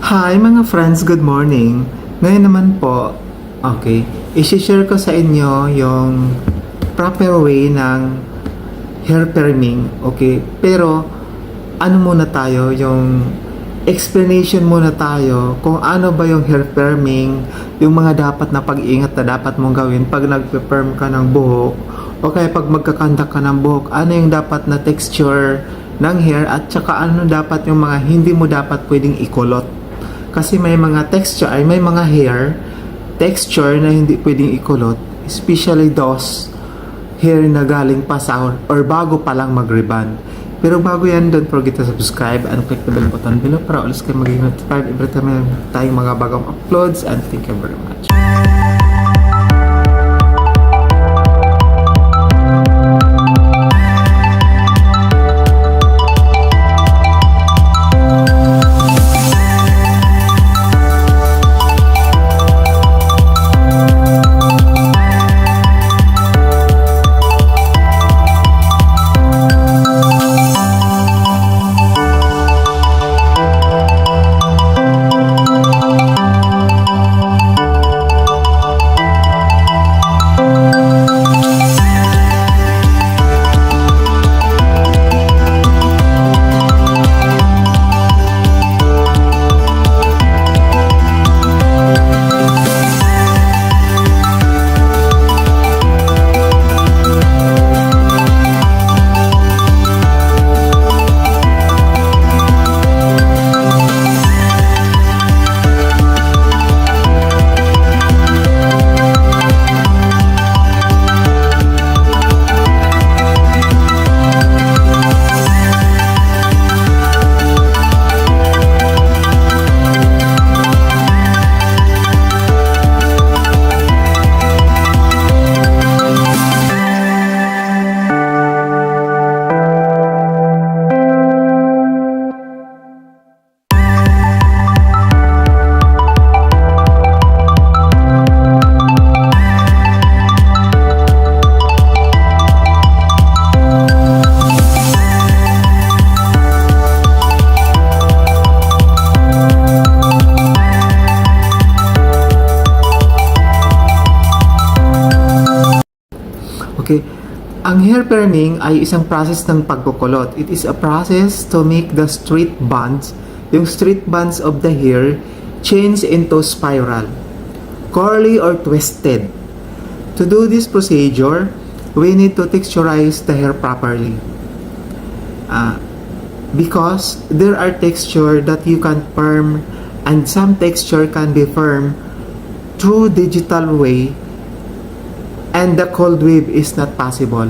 Hi mga friends, good morning. Ngayon naman po, i-share ko sa inyo yung proper way ng hair perming, okay? Pero ano muna tayo, yung explanation muna tayo kung ano ba yung hair perming, yung mga dapat na pag-iingat na dapat mong gawin pag nagpe-perm ka ng buhok o kaya pag magkakandak ka ng buhok, ano yung dapat na texture ng hair at saka ano dapat yung mga hindi mo dapat pwedeng ikulot. Kasi may mga texture, ay may mga hair texture na hindi pwedeng ikulot, especially those hair na galing pa sa or bago pa lang mag-rebond. Pero bago yan, don't forget to subscribe and click the bell button below para always kayo maging notified every time na tayong mga bagong uploads, and thank you very much. Okay, ang hair perming ay isang process ng pagkukulot. It is a process to make the straight bands, yung straight bands of the hair, change into spiral, curly or twisted. To do this procedure, we need to texturize the hair properly. Because there are texture that you can perm and some texture can be firm through digital way, and the cold wave is not possible.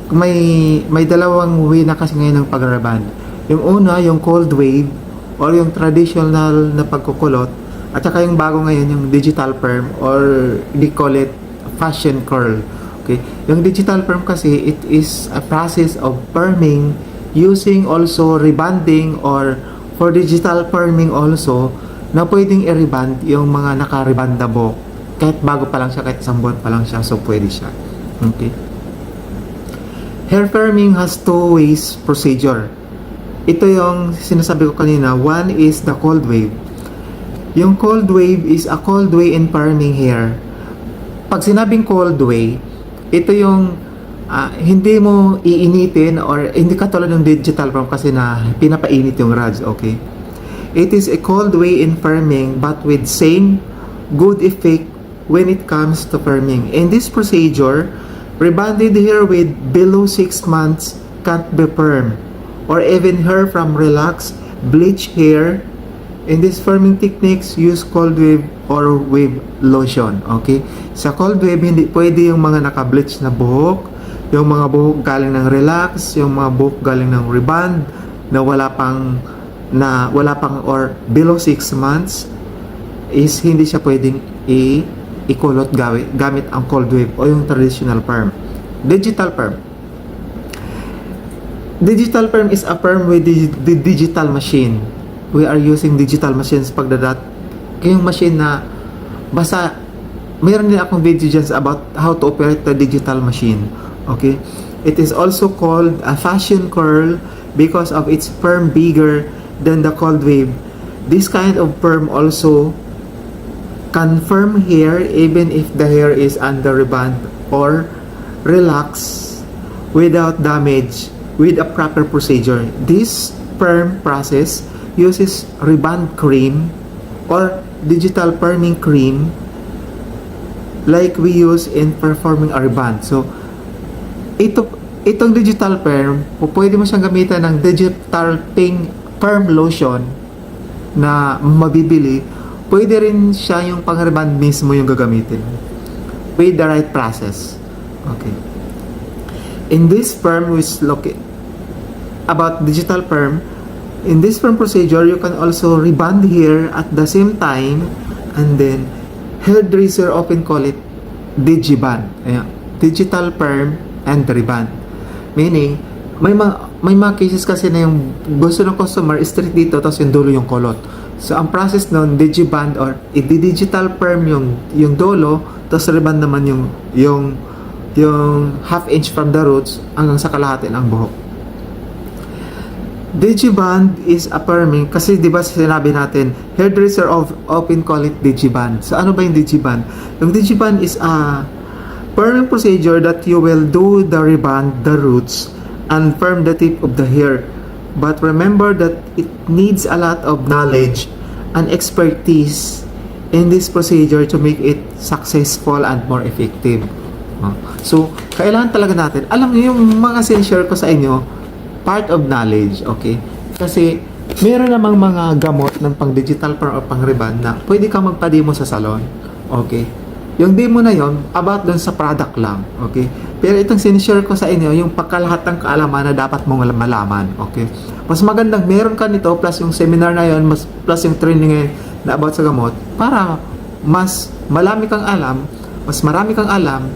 May dalawang way na kasi ngayon ng pag-rebond. Yung una, yung cold wave or yung traditional na pagkukulot, at saka yung bago ngayon, yung digital perm or they call it fashion curl. Okay? Yung digital perm kasi, it is a process of perming using also rebonding, or for digital perming also na pwedeng i-rebond yung mga naka-rebond na buhok. Kahit bago pa lang siya, kahit isang buwan pa lang siya, so pwede siya. Okay. Hair perming has two ways procedure. Ito yung sinasabi ko kanina. One is the cold wave. Yung cold wave is a cold way in perming hair. Pag sinabing cold way, ito yung hindi mo iinitin or hindi katulad ng digital perm kasi na pinapainit yung rods, okay? It is a cold way in perming but with same good effect when it comes to perming. In this procedure, rebonded hair with below 6 months can't be perm, or even hair from relaxed, bleach hair. In this perming techniques, use cold wave or wave lotion. Okay? Sa cold wave, hindi pwede yung mga naka-bleach na buhok, yung mga buhok galing ng relax, yung mga buhok galing ng rebond na wala pang or below 6 months is hindi siya pwedeng ikulot gamit ang cold wave o yung traditional perm. Digital perm. Digital perm is a perm with the digital machine. We are using digital machines pagdadat. Yung machine na basta mayroon din akong video dyan about how to operate the digital machine. Okay? It is also called a fashion curl because of its perm bigger than the cold wave. This kind of perm also confirm hair even if the hair is under rebond or relax without damage with a proper procedure. This perm process uses rebond cream or digital perming cream like we use in performing a rebond. So, itong digital perm, pwede mo siyang gamitan ng digital perm lotion na mabibili. Pwede rin siya yung pang-rebond mismo yung gagamitin with the right process. Okay. In this perm, which look about digital perm, in this perm procedure, you can also rebond hair at the same time, and then hairdresser often call it digiband. Ayan. Digital perm and rebond. Meaning, may mga cases kasi na yung gusto ng customer straight dito, tapos yung dulo yung kulot. So, ang process nun, digiband or i-digital perm yung dolo, tapos rebond naman yung half inch from the roots hanggang sa kalahati ng buhok. Digiband is a perming, kasi di ba sinabi natin, hairdresser often call it digiband. So, ano ba yung digiband? Yung digiband is a perming procedure that you will do the rebond, the roots, and firm the tip of the hair. But remember that it needs a lot of knowledge and expertise in this procedure to make it successful and more effective. So, kailangan talaga natin, alam niyo yung mga sinishare ko sa inyo, part of knowledge, okay? Kasi, meron namang mga gamot ng pang-digital or pang-rebond na pwede kang magpa-demo sa salon, okay? Yung demo na yon about dun sa product lang, okay? Pero itong sinishare ko sa inyo, yung pagkalahat ng kaalaman na dapat mong malaman, okay? Mas magandang meron ka nito, plus yung seminar na yon, plus yung training na about sa gamot, para mas marami kang alam,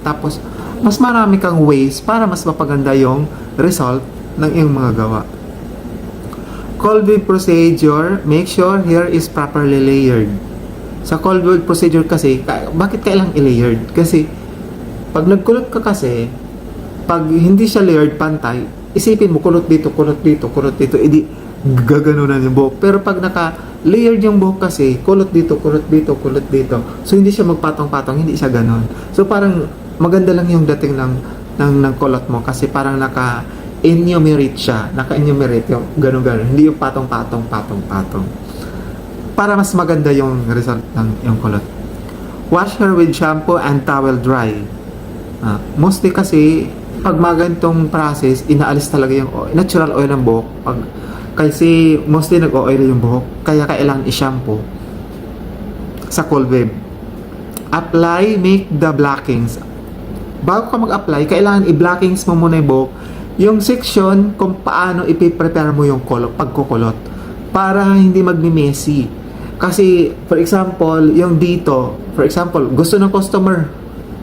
tapos mas marami kang ways para mas mapaganda yung result ng iyong mga gawa. Cold wave procedure, make sure hair is properly layered. Sa cold wave procedure kasi, bakit kailangang i-layered? Kasi, pag nagkulot ka kasi, pag hindi siya layered pantay, isipin mo, kulot dito, edi gaganunan yung buhok. Pero pag naka-layered yung buhok kasi, kulot dito. So, hindi siya magpatong-patong, hindi siya ganon. So, parang maganda lang yung dating ng kulot mo kasi parang naka-enumerate siya. Naka-enumerate yung ganon-ganon. Hindi yung patong-patong. Para mas maganda yung result ng yung kulot. Wash hair with shampoo and towel dry. Mostly kasi pag magantong process, inaalis talaga yung natural oil ng buhok. Kasi mostly nag-oil yung buhok, kaya kailangan i-shampoo sa cold wave. Apply, make the blockings. Bago ka mag-apply, kailangan i-blockings mo muna yung buhok. Yung section kung paano ipiprepare mo yung pagkukulot para hindi magmi-messy. Kasi, for example, yung dito, for example, gusto ng customer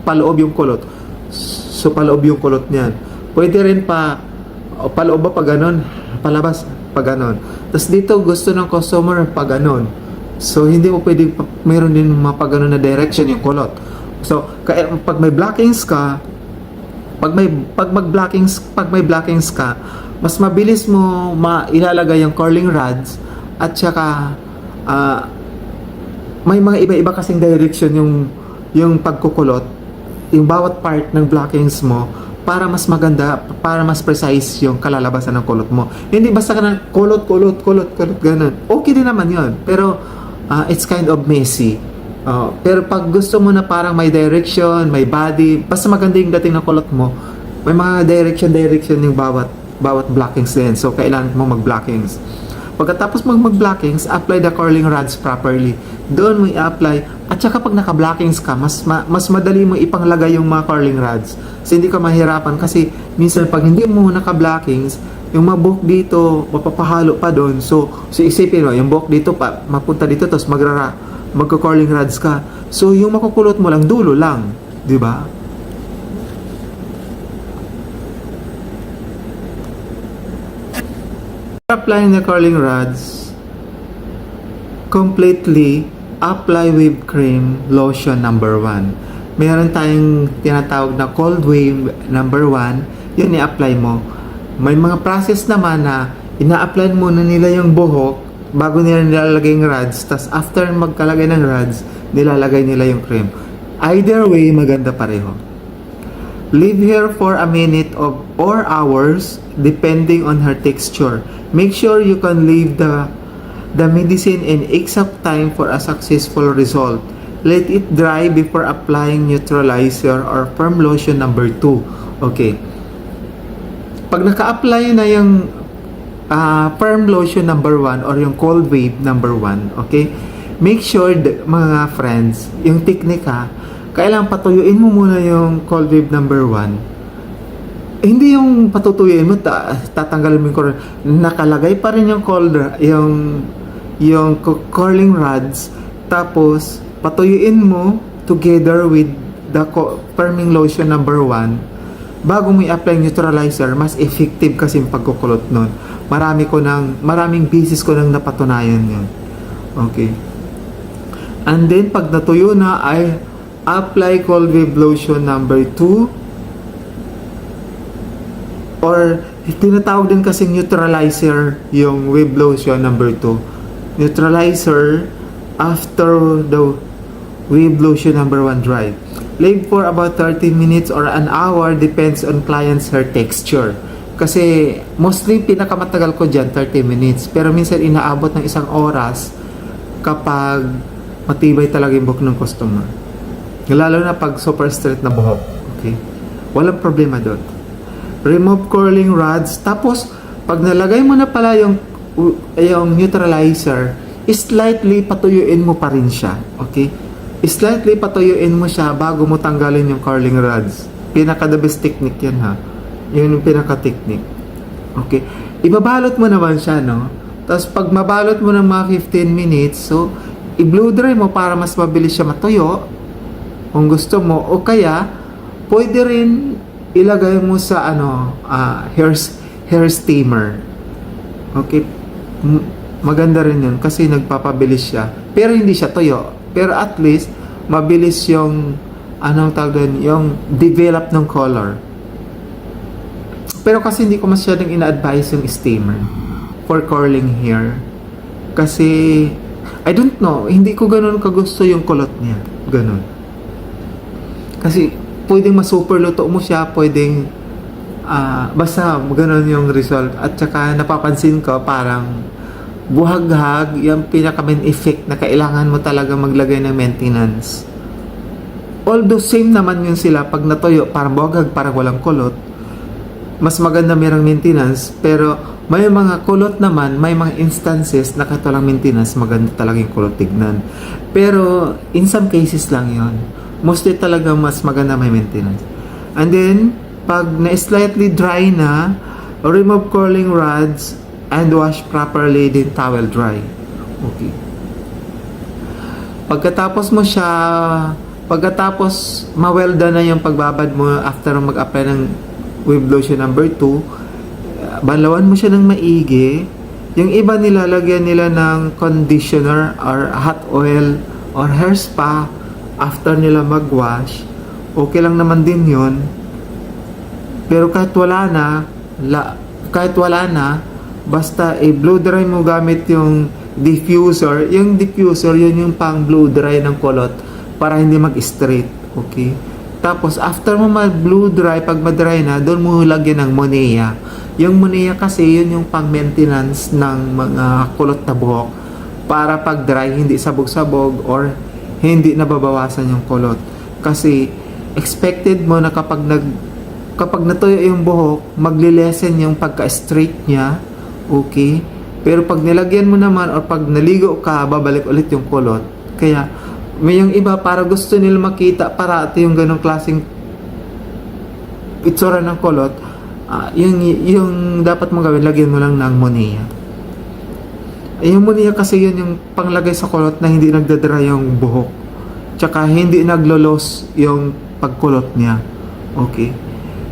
paloob yung kulot. So, paloob yung kulot niyan. Pwede rin paloob ba pa ganon? Palabas pa ganon. Tapos dito, gusto ng customer pa ganon. So, hindi mo pwede, mayroon din mapaganon na direction yung kulot. So, kaya, pag may blockings ka, pag may blockings ka, mas mabilis mo ilalagay yung curling rods at saka may mga iba-iba kasing direction yung pagkukulot, yung bawat part ng blockings mo para mas maganda, para mas precise yung kalalabasan ng kulot mo. Hindi basta ka ng kulot, ganun. Okay din naman yun, pero it's kind of messy. Pero pag gusto mo na parang may direction, may body, basta maganda yung dating ng kulot mo, may mga direction yung bawat blockings din. So, kailangan mo mag-blockings. Pagkatapos mag-blockings, apply the curling rods properly. Doon mo i-apply. At saka pag naka-blockings ka, mas madali mo ipanglagay yung mga curling rods. So, hindi ka mahirapan kasi minsan pag hindi mo naka-blockings, yung mga buhok dito, mapapahalo pa doon. So isipin mo, yung buhok dito pa, mapunta dito, tapos magka-curling rods ka. So, yung makukulot mo lang, dulo lang. Di ba? Applying the curling rods, completely apply whipped cream lotion number 1. Meron tayong tinatawag na cold wave number 1, yun i-apply mo. May mga process naman na ina-apply muna nila yung buhok bago nila nilalagay yung rods, tas after magkalagay ng rods, nilalagay nila yung cream. Either way, maganda pareho. Leave her for a minute or hours depending on her texture. Make sure you can leave the medicine in exact time for a successful result. Let it dry before applying neutralizer or firm lotion number 2. Okay. Pag naka-apply na yung firm lotion number 1 or yung cold wave number 1, okay? Make sure, mga friends, yung technique kailangan patuyuin mo muna yung cold wave number 1. Hindi yung patutuyuin mo, tatanggalin mo yung curling. Nakalagay pa rin yung yung curling rods, tapos patuyuin mo together with the firming lotion number 1 bago mo i-apply neutralizer. Mas effective kasi yung pagkukulot nun. Maraming beses ko nang napatunayan yun. Okay. And then, pag natuyo na, ay apply cold wave lotion number 2, or tinatawag din kasi neutralizer yung wave lotion number 2. Neutralizer after the wave lotion number 1 dry. Leave for about 30 minutes or an hour, depends on client's hair texture. Kasi mostly pinakamatagal ko dyan 30 minutes, pero minsan inaabot ng 1 oras kapag matibay talaga yung buhok ng customer, lalo na pag super straight na buhok. Okay, walang problema doon. Remove curling rods. Tapos pag nalagay mo na pala yung neutralizer, slightly patuyuin mo pa rin siya. Okay, slightly patuyuin mo siya bago mo tanggalin yung curling rods. Pinaka the best technique yan yun yung pinaka technique. Okay, ibabalot mo naman siya, no? Tapos pag mabalot mo ng mga 15 minutes, so i-blow dry mo para mas mabilis siya matuyo kung gusto mo, o kaya pwede rin ilagay mo sa hair steamer. Okay, maganda rin yun kasi nagpapabilis siya, pero hindi siya tuyo, pero at least mabilis yung yung develop ng color. Pero kasi hindi ko masyadong ina-advise yung steamer for curling hair kasi I don't know, hindi ko ganun kagusto yung kulot niya, ganun. Kasi pwedeng masuper luto mo siya, pwedeng basta ganun yung result. At saka napapansin ko parang buhaghag, yung pinaka main effect na kailangan mo talaga maglagay ng maintenance. Although same naman yun sila, pag natuyo parang buhaghag, parang walang kulot, mas maganda mayroong maintenance. Pero may mga kulot naman, may mga instances na kahit walang maintenance, maganda talaga yung kulot tignan. Pero in some cases lang yon, mostly talaga mas maganda may maintenance. And then pag na-slightly dry na, remove curling rods and wash properly, then towel dry. Okay. Pagkatapos ma-well done na yung pagbabad mo after mag-apply ng wave lotion number 2, banlawan mo siya ng maigi. Yung iba nilalagyan nila ng conditioner or hot oil or hair spa after nila mag-wash. Okay lang naman din yun. Pero kahit wala na, basta i-blow dry mo gamit yung diffuser. Yung diffuser, yun yung pang blow dry ng kulot para hindi mag-straight. Okay? Tapos after mo mag-blow dry, pag ma-dry na, doon mo lagyan ng Monea. Yung Monea kasi yun yung pang-maintenance ng mga kulot na buhok para pag dry hindi sabog-sabog or hindi nababawasan yung kulot. Kasi expected mo na kapag natuyo yung buhok, magli-lessen yung pagka-straight niya. Okay? Pero pag nilagyan mo naman or pag naligo ka, babalik ulit yung kulot. Kaya may yung iba para gusto nila makita parati yung ganong klaseng itsura ng kulot, yung dapat mong gawin, lagyan mo lang ng Monea. Yung Monea kasi yun yung panglagay sa kulot na hindi nagdadry yung buhok, tsaka hindi naglolos yung pagkulot niya. Okay,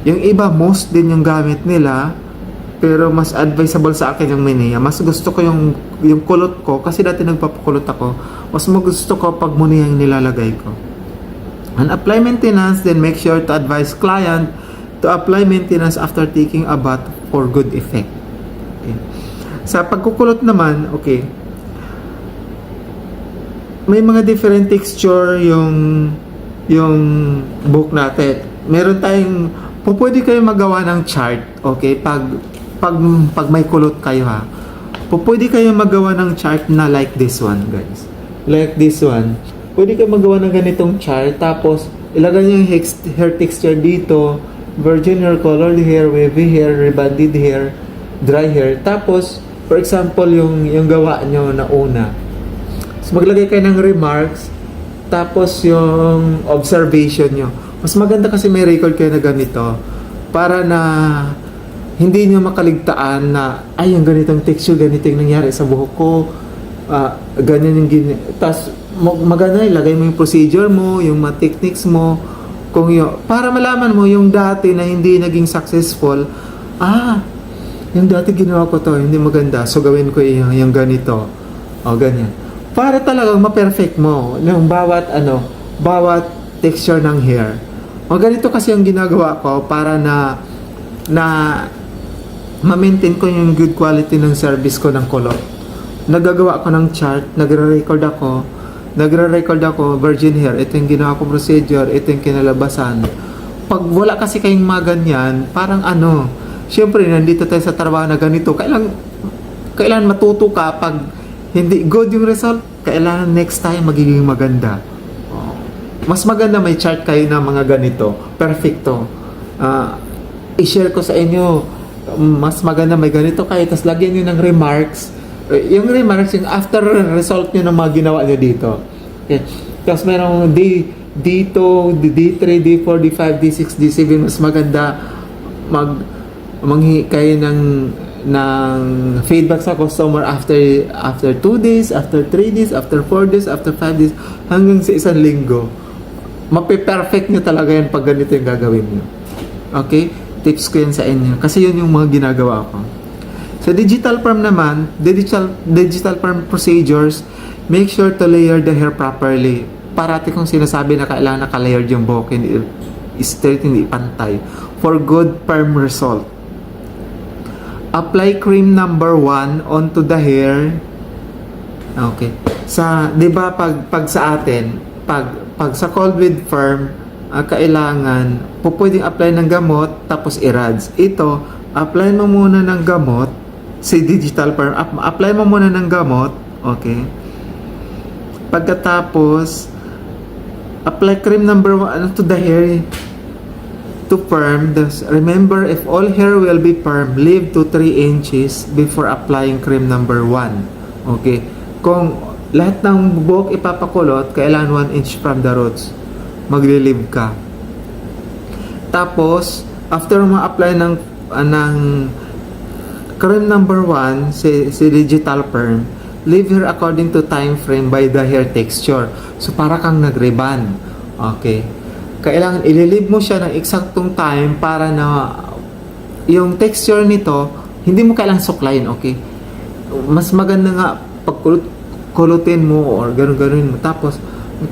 yung iba most din yung gamit nila, pero mas advisable sa akin yung Monea. Mas gusto ko yung kulot ko kasi dati nagpapakulot ako, mas gusto ko pag Monea yung nilalagay ko. And apply maintenance, then make sure to advise client to apply maintenance after taking a bath for good effect. Okay. Sa pagkukulot naman, okay, may mga different texture yung book natin. Meron tayong pwede kayo magawa ng chart, okay? Pag may kulot kayo ha. Pwede kayo magawa ng chart na like this one, guys. Like this one. Pwede kayo magawa ng ganitong chart tapos ilagay niyo yung hair texture dito, virgin hair, colored hair, wavy hair, rebonded hair, dry hair. Tapos for example, yung gawa nyo na una. So maglagay kayo ng remarks tapos yung observation nyo. Mas maganda kasi may record kayo na ganito para na hindi nyo makaligtaan na ay, yung ganitong texture, ganito yung nangyari sa buhok ko, ganyan yung tapos maganda, ilagay mo yung procedure mo, yung mga techniques mo, kung para malaman mo yung dati na hindi naging successful, yung dati ginawa ko to, hindi maganda, so gawin ko yung ganito, o ganyan, para talagang ma-perfect mo yung bawat texture ng hair. O ganito kasi yung ginagawa ko para na ma-maintain ko yung good quality ng service ko ng color. Nagagawa ko ng chart, nagre-record ako, virgin hair, ito yung ginawa ko procedure, ito yung kinalabasan. Pag wala kasi kayong mga ganyan, parang syempre nandito tayo sa trabaho na ganito, kailan matuto ka pag hindi good yung result, kailangan next time magiging maganda. Mas maganda may chart kayo na mga ganito, perfecto. I-share ko sa inyo, mas maganda may ganito kayo, tapos lagyan nyo ng remarks. Yung remarks, yung after result nyo ng mga ginawa nyo dito. Okay. Tapos merong D2, D3, D4, D5, D6, D7, mas maganda manghi kayo ng feedback sa customer after 2 days, after 3 days, after 4 days, after 5 days, hanggang sa isang linggo. Mape-perfect nyo talaga yan pag ganito yung gagawin nyo. Okay? Tips ko yan sa inyo. Kasi yun yung mga ginagawa ko. Sa digital perm naman, digital perm procedures, make sure to layer the hair properly. Parati kong sinasabi na kailangan naka-layered yung buhok, hindi straight, hindi pantay. For good perm result. Apply cream number 1 onto the hair. Okay. 'Di ba pag sa atin, pag sa cold with firm, kailangan pwedeng apply ng gamot tapos i-rods. Ito, apply mo muna ng gamot si digital perm. Apply mo muna ng gamot, okay? Pagkatapos apply cream number 1 to the hair to perm. Remember, if all hair will be perm, leave to 3 inches before applying cream number 1. Okay? Kung lahat ng buhok ipapakulot, kailangan 1 inch from the roots. Magli-leave ka. Tapos, after ma-apply ng cream number 1, si digital perm, leave hair according to time frame by the hair texture. So, para kang nag-reband. Okay? Kailangan ililive mo siya ng eksaktong time para na yung texture nito, hindi mo kailangan suklayin, okay? Mas maganda nga pagkulutin mo or ganun-ganun mo. Tapos,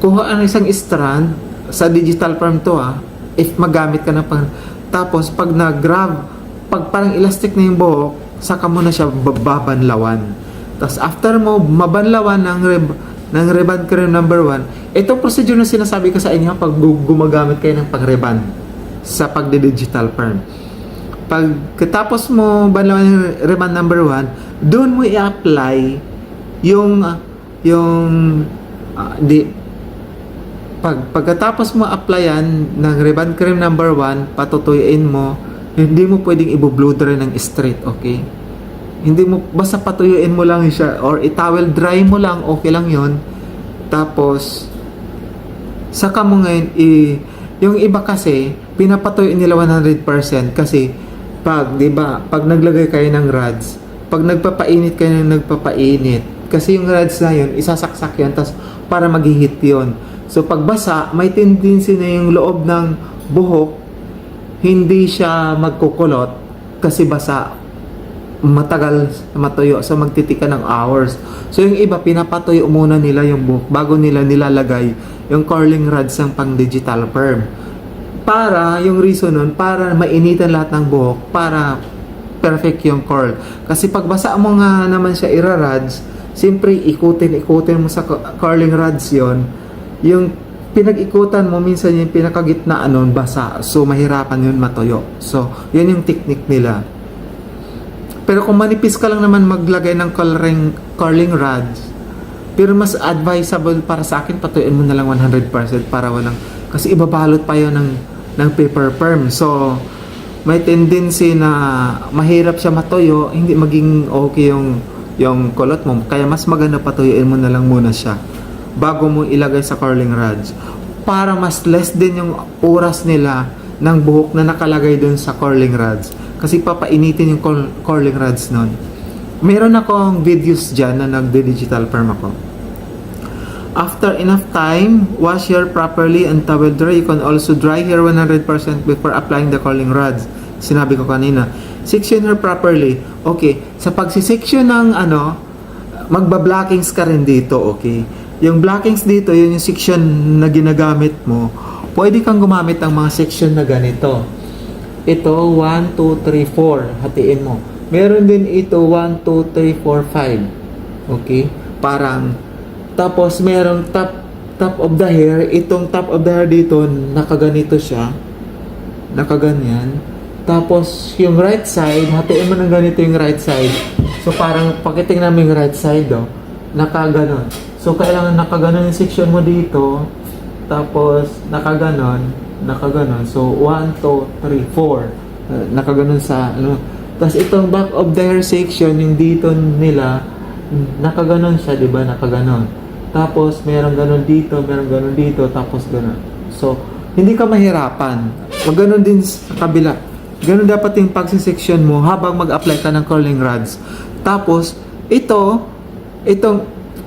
kuha ang isang strand sa digital perm to if magamit ka na tapos, pag nag-grab, pag parang elastic na yung buhok, saka mo na siya babanlawan. Tapos, after mo mabanlawan ng reband cream number 1, itong procedure na sinasabi ko sa inyo pag gumagamit kayo ng pang-reband sa pagdi-digital perm. Pagkatapos mo banlawan yung reband number 1, doon mo i-apply pagkatapos mo applyan ng reband cream number 1, patutuyuin mo, hindi mo pwedeng i-blow dry ng straight, okay? Hindi mo, basta patuyuin mo lang siya or i-towel dry mo lang, okay lang yon. Tapos saka mo ngayon yung iba kasi pinapatuyuin nila 100% kasi pag naglagay kayo ng rods, pag nagpapainit kayo ng nagpapainit, kasi yung rods na yun isasaksak yun tapos para maghihit yun. So pag basa, may tendency na yung loob ng buhok hindi siya magkukulot kasi basa, matagal matuyo, so magtitika ng hours. So yung iba pinapatuyo muna nila yung buhok bago nila nilalagay yung curling rods ng pang digital perm. Para yung reason nun, para mainitan lahat ng buhok para perfect yung curl. Kasi pag basa mo nga naman siya ira-rods, Siyempre, ikutin mo sa curling rods yon. Yung pinag-ikutan mo, minsan yung pinakagitnaan nun, basa. So, mahirapan yun matuyo. So, yun yung technique nila. Pero kung manipis ka lang naman maglagay ng curling rods, pero mas advisable para sa akin, patuyuin mo na lang 100% para walang, kasi ibabalot pa yun ng paper perm. So, may tendency na mahirap siya matuyo, hindi maging okay yung kulot mo. Kaya mas maganda patuyuin mo na lang muna siya bago mo ilagay sa curling rods. Para mas less din yung oras nila ng buhok na nakalagay dun sa curling rods. Kasi papainitin yung curling rods nun. Meron akong videos dyan na nagde-digital perm ako. After enough time, wash hair properly and towel dry. You can also dry hair 100% before applying the curling rods. Sinabi ko kanina. Section hair properly. Okay. Sa pagsisection ng magba-blockings ka rin dito, okay? Yung blockings dito, yun yung section na ginagamit mo. Pwede kang gumamit ng mga section na ganito. Ito, 1, 2, 3, 4. Hatiin mo. Meron din ito, 1, 2, 3, 4, 5. Okay? Parang, tapos merong top of the hair. Itong top of the hair dito, nakaganito siya. Nakaganyan. Tapos, yung right side, hatiin mo ng ganito yung right side. So, parang, pakitingnan mo yung right side, nakaganon. So, kailangan nakaganon yung section mo dito. Tapos, nakaganon. So, 1, 2, 3, 4. Nakaganon sa, Tapos, itong back of the hair section, yung dito nila, nakaganon siya, di ba? Nakaganon. Tapos, meron ganon dito, tapos ganon. So, hindi ka mahirapan. Maganon din sa kabila. Ganon dapat yung pagsisection mo habang mag-apply ka ng curling rods. Tapos,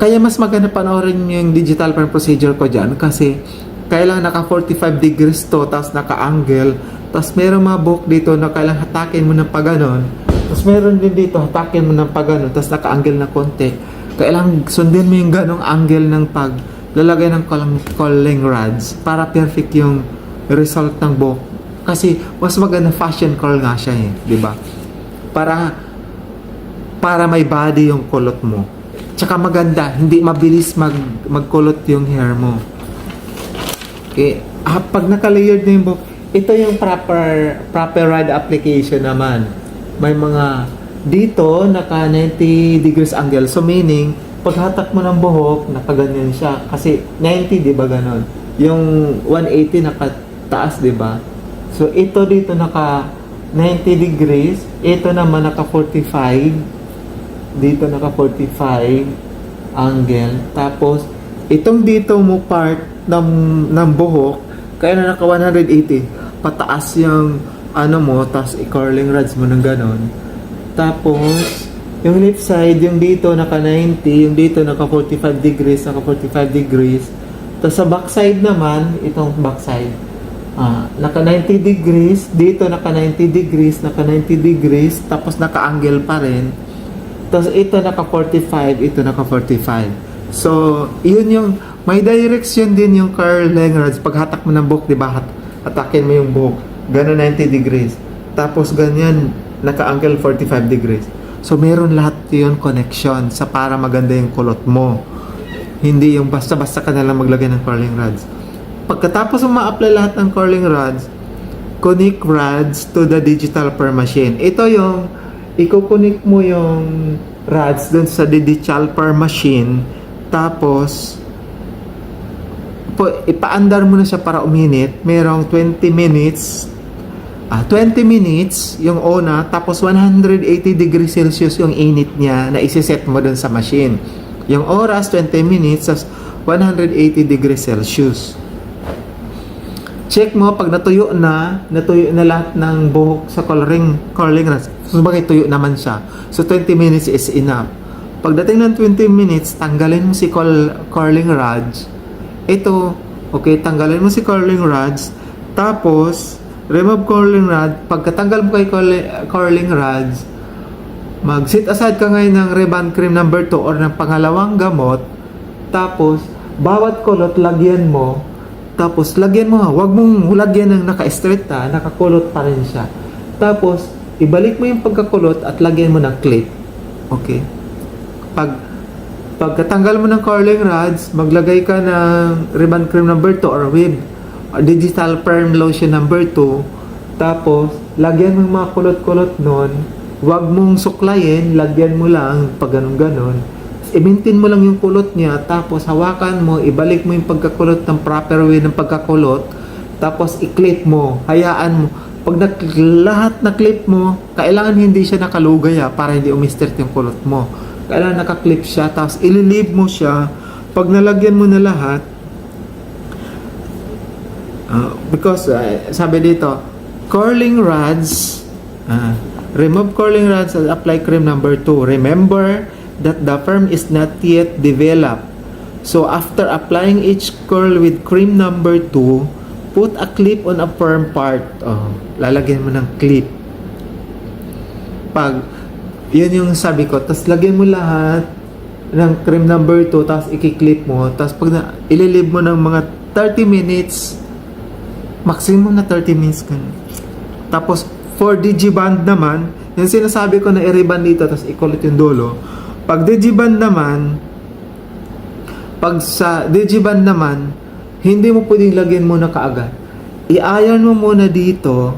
kaya mas maganda panoorin yung digital perm procedure ko dyan kasi kailangan naka 45 degrees to, tapos naka-angle, tapos meron mga buhok dito na kailangan hatakin mo ng paganon, tapos meron din dito hatakin mo ng paganon, tapos naka-angle na konti. Kailangan sundin mo yung ganong angle ng paglalagay ng curling rods para perfect yung result ng buhok. Kasi mas maganda fashion curl nga siya di ba? Para may body yung kulot mo. Tsaka maganda, hindi mabilis magkulot yung hair mo. Okay, pag naka-layered na yung buhok, ito yung proper rod application naman. May mga dito naka 90 degrees angle. So meaning, paghatak mo ng buhok, nakaganyan siya. Kasi 90, di ba ganon? Yung 180 nakataas, di ba? So ito dito naka 90 degrees. Ito naman naka 45. Dito naka 45 angle. Tapos itong dito mo part ng buhok, kaya na naka 180 pataas yung mo, tapos i-curling rods mo ng ganon. Tapos yung left side, yung dito naka 90, yung dito naka 45 degrees, tapos sa back side naman, itong back side naka 90 degrees, dito naka 90 degrees, tapos naka-angle pa rin. Tapos ito naka 45, ito naka 45. So, yun yung may direction din yung curling rods. Pag hatak mo ng buhok, di ba? Hatakin mo yung buhok. Gano'n 90 degrees. Tapos ganyan, naka-angle 45 degrees. So, meron lahat yun connection sa para maganda yung kulot mo. Hindi yung basta-basta ka nalang maglagay ng curling rods. Pagkatapos mo ma-apply lahat ng curling rods, connect rods to the digital perm machine. Ito yung iko-connect mo yung rods dun sa digital perm machine, tapos ipaandar mo na siya para uminit. Merong 20 minutes yung una, tapos 180 degrees Celsius yung init niya na isiset mo dun sa machine. Yung oras 20 minutes, 180 degrees Celsius. Check mo pag natuyo na lahat ng buhok sa curling rods. So bagay tuyo naman siya. So 20 minutes is enough. Pagdating ng 20 minutes, tanggalin mo si curling rods. Ito, okay, tanggalin mo si curling rods. Tapos remove curling rod. Pagkatanggal mo kay curling rods, mag-set aside ka ngayon ng Reband Cream number 2 or ng pangalawang gamot. Tapos bawat kulot lagyan mo. Tapos, lagyan mo huwag mong lagyan ng naka-straight nakakulot pa rin siya. Tapos, ibalik mo yung pagkakulot at lagyan mo ng clip. Okay? Pag Pagkatanggal mo ng curling rods, maglagay ka ng ribbon cream number 2 or with digital perm lotion number 2. Tapos, lagyan mo yung mga kulot-kulot nun. Huwag mong suklayin, lagyan mo lang pag ganun-ganon. I-maintain mo lang yung kulot niya, tapos hawakan mo, ibalik mo yung pagkakulot ng proper way ng pagkakulot, tapos i-clip mo, hayaan mo. Pag lahat na clip mo, kailangan hindi siya nakalugay para hindi umistert yung kulot mo. Kailangan nakaklip siya, tapos ililib mo siya. Pag nalagyan mo na lahat, because sabi dito, curling rods, remove curling rods and apply cream number 2. Remember that the perm is not yet developed. So after applying each curl with cream number 2, put a clip on a perm part. Lalagyan mo ng clip. Yun yung sabi ko. Tapos lagyan mo lahat ng cream number 2, tapos i-clip mo. Tapos pag ililib mo ng mga 30 minutes, maximum na 30 minutes ka. Tapos for digiband naman, yung sinasabi ko na i-ribbon dito, tapos i-kulit yung dulo. Pag digiband naman, pag sa digiband naman, hindi mo pwedeng lagyan muna kaagad. I-iron mo muna dito.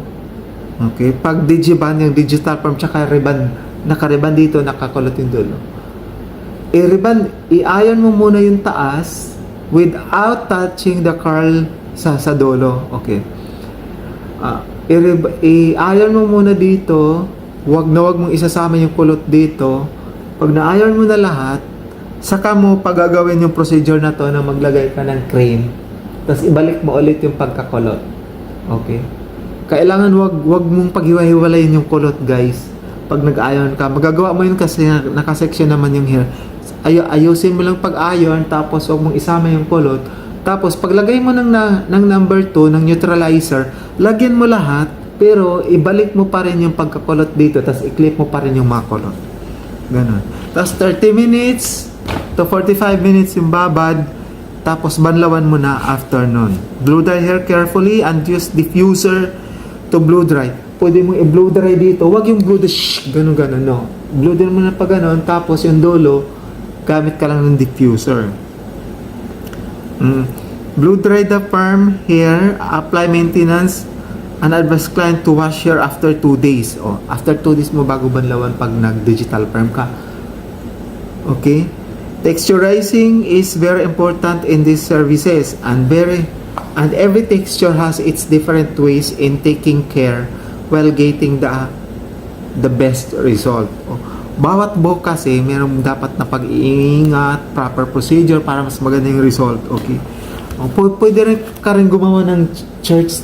Okay? Pag digiband, yung digital perm, tsaka ribbon, naka-ribbon dito, nakakulot yung dulo. I-iron mo muna yung taas without touching the curl sa dulo. Okay. I-iron mo muna dito. Wag mong isasama yung kulot dito. Pag na-iron mo na lahat, saka mo pagagawin yung procedure na to na maglagay ka ng cream. Tapos ibalik mo ulit yung pagkakulot. Okay? Kailangan wag mong paghiwa-hiwalayin yung kulot, guys. Pag nag-iron ka, magagawa mo yun kasi nakasection naman yung hair. Ayusin mo lang pag-iron, tapos huwag mong isama yung kulot. Tapos paglagay mo ng number 2 ng neutralizer, lagyan mo lahat, pero ibalik mo pa rin yung pagkakulot dito, tapos i-clip mo pa rin yung mga kulot. Ganon. Tapos 30 minutes to 45 minutes yung babad, tapos banlawan mo na after nun. Blow dry hair carefully and use diffuser to blow dry. Pwede mo i-blow dry dito. Huwag yung blow dry, ganun, no. Blow dry mo na pa ganun, tapos yung dulo, gamit ka lang ng diffuser. Blow dry the perm hair, apply maintenance, and advise client to wash hair after 2 days. After 2 days mo bago banlawan pag nag-digital perm ka. Okay? Texturizing is very important in these services, and every texture has its different ways in taking care while getting the best result. Bawat buhok kasi meron dapat na pag-iingat, proper procedure para mas maganda yung result. Okay? Pwede rin ka rin gumawa ng charts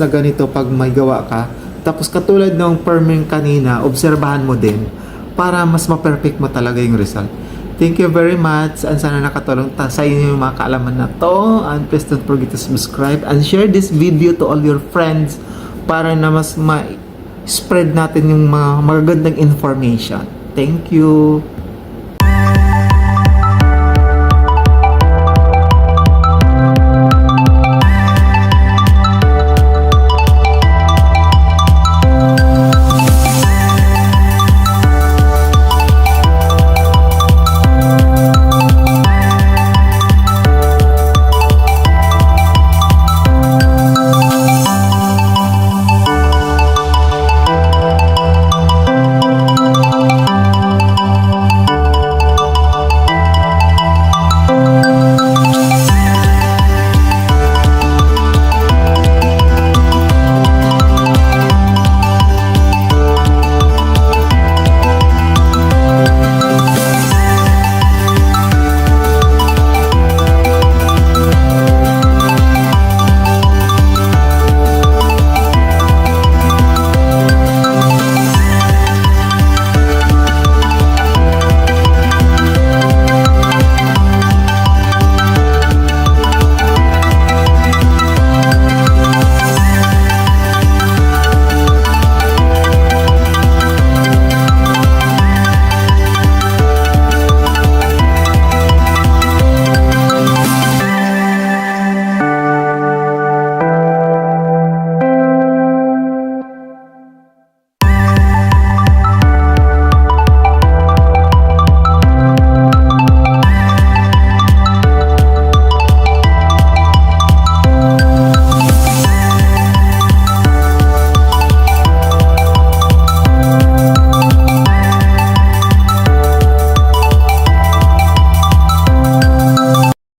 na ganito pag may gawa ka. Tapos katulad ng perming kanina, obserbahan mo din para mas ma-perfect mo talaga yung result. Thank you very much, and sana nakatulong sa inyo yung mga kaalaman na to. And please don't forget to subscribe and share this video to all your friends para na mas ma-spread natin yung mga magagandang information. Thank you.